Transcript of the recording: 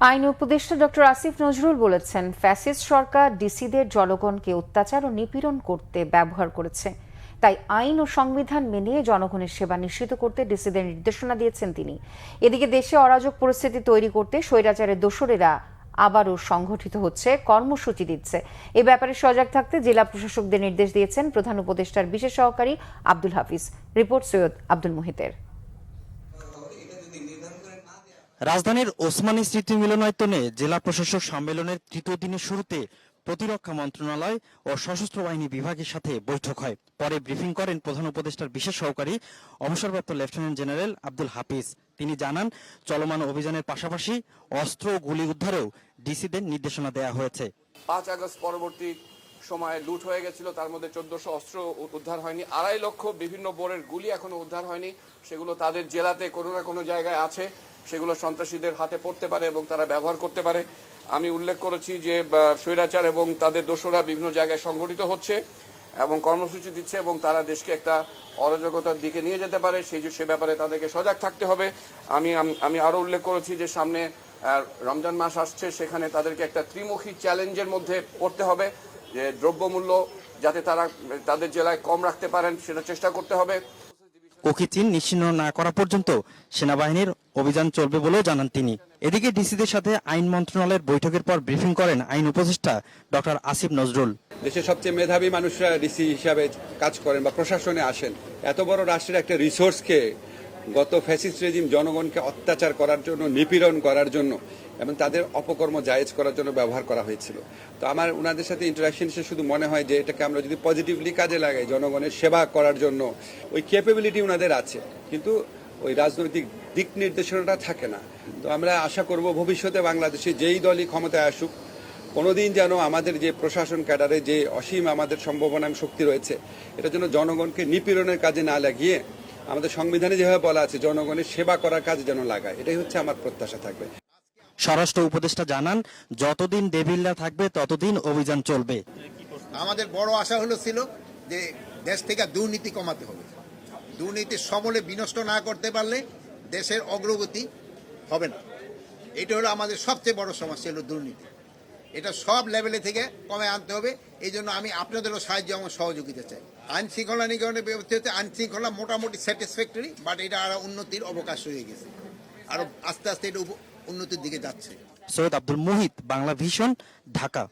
আইন উপদেষ্টা ডক্টর আসিফ নজরুল বলেছেন, ফ্যাসিস্ট সরকার ডিসিদের জনগণকে অত্যাচার ও নিপীড়ন করতে ব্যবহার করেছে। তাই আইন ও সংবিধান মেনে জনগণের সেবা নিশ্চিত করতে ডিসিদের নির্দেশনা দিয়েছেন তিনি। এদিকে দেশে অরাজক পরিস্থিতি তৈরি করতে স্বৈরাচারের দোসরেরা আবারও সংগঠিত হচ্ছে, কর্মসূচি দিচ্ছে। এ ব্যাপারে সজাগ থাকতে জেলা প্রশাসকদের নির্দেশ দিয়েছেন প্রধান উপদেষ্টার বিশেষ সহকারী আব্দুল হাফিজ। রিপোর্ট সৈয়দ আব্দুল মুহিতের। রাজধানীর ওসমানী স্মৃতি মিলনায়তনে জেলা প্রশাসক সম্মেলনের তৃতীয় দিনের শুরুতে প্রতিরক্ষা মন্ত্রণালয় ও সশস্ত্র বাহিনী বিভাগের সাথে বৈঠক হয়। পরে ব্রিফিং করেন প্রধান উপদেষ্টার বিশেষ সহকারী অবসরপ্রাপ্ত লেফটেন্যান্ট জেনারেল আব্দুল হাফিজ। তিনি জানান, চলমান অভিযানের পাশাপাশি অস্ত্র ও গুলি উদ্ধারেও ডিসিদের নির্দেশনা দেওয়া হয়েছে। 5 আগস্ট পরবর্তী সময়ে লুট হয়ে গেছিল, তার মধ্যে 1400 অস্ত্র উদ্ধার হয়নি, 2.5 লক্ষ বিভিন্ন বোরের গুলি এখনো উদ্ধার হয়নি। সেগুলো তাদের জেলাতে কোনো না কোনো জায়গায় আছে, সেগুলো সন্ত্রাসীদের হাতে পড়তে পারে এবং তারা ব্যবহার করতে পারে। আমি উল্লেখ করেছি যে স্বৈরাচার এবং তাদের দোসররা বিভিন্ন জায়গায় সংগঠিত হচ্ছে এবং কর্মসূচি দিচ্ছে এবং তারা দেশকে একটা অরাজকতার দিকে নিয়ে যেতে পারে, সে ব্যাপারে তাদেরকে সজাগ থাকতে হবে। আমি আরো উল্লেখ করেছি যে সামনে রমজান মাস আসছে, সেখানে তাদেরকে একটা ত্রিমুখী চ্যালেঞ্জের মধ্যে পড়তে হবে, যে দ্রব্যমূল্য যাতে তারা তাদের জেলায় কম রাখতে পারেন সেটা চেষ্টা করতে হবে। কুকিচিন নিশ্চিহ্ন না করা পর্যন্ত সেনাবাহিনীর অভিযান চলবে বলেও জানান তিনি। এদিকে ডিসিদের সাথে আইন মন্ত্রণালয়ের বৈঠকের পর ব্রিফিং করেন আইন উপদেষ্টা ডক্টর আসিফ নজরুল। দেশের সবচেয়ে মেধাবী মানুষরা ডিসি হিসাবে কাজ করেন বা প্রশাসনে আসেন। এত বড় রাষ্ট্রের একটা রিসোর্সকে গত ফ্যাসিস্ট রেজিম জনগণকে অত্যাচার করার জন্য, নিপীড়ন করার জন্য এবং তাদের অপকর্ম জায়েজ করার জন্য ব্যবহার করা হয়েছিল। তো আমার ওনাদের সাথে ইন্টারাকশন এসে শুধু মনে হয় যে এটাকে আমরা যদি পজিটিভলি কাজে লাগাই, জনগণের সেবা করার জন্য ওই ক্যাপাবিলিটি ওনাদের আছে, কিন্তু ওই রাজনৈতিক দিক নির্দেশনাটা থাকে না। তো আমরা আশা করব ভবিষ্যতে বাংলাদেশে যেই দলই ক্ষমতায় আসুক, কোনোদিন যেন আমাদের যে প্রশাসন ক্যাডারে যে অসীম আমাদের সম্ভাবনা শক্তি রয়েছে, এটা যেন জনগণকে নিপীড়নের কাজে না লাগিয়ে আমাদের সংবিধানে যেভাবে বলা আছে জনগণের সেবা করার কাজে যেন লাগায়, এটাই হচ্ছে আমার প্রত্যাশা থাকবে। স্বরাষ্ট্র উপদেষ্টা জানান, যতদিন ডেভিলরা থাকবে ততদিন অভিযান চলবে। আমাদের বড় আশা ছিল যে দেশ থেকে দুর্নীতি কমাতে হবে। দুর্নীতির সমূলে বিনষ্ট না করতে পারলে দেশের অগ্রগতি হবে না। এটা হলো আমাদের সবচেয়ে বড় সমস্যা, হলো দুর্নীতি। এটা সব লেভেলে থেকে কমে আনতে হবে। এই জন্য আমি আপনাদেরও সাহায্য এবং সহযোগিতা চাই। আইন শৃঙ্খলা নিগমের ব্যবস্থা হচ্ছে আইন শৃঙ্খলা মোটামুটি স্যাটিসফ্যাক্টরি, বাট এটা আরো উন্নতির অবকাশ হয়ে গেছে, আরো আস্তে আস্তে এটা উন্নতির দিকে যাচ্ছে। সৈয়দ আব্দুল মুহিত, বাংলা ভিশন, ঢাকা।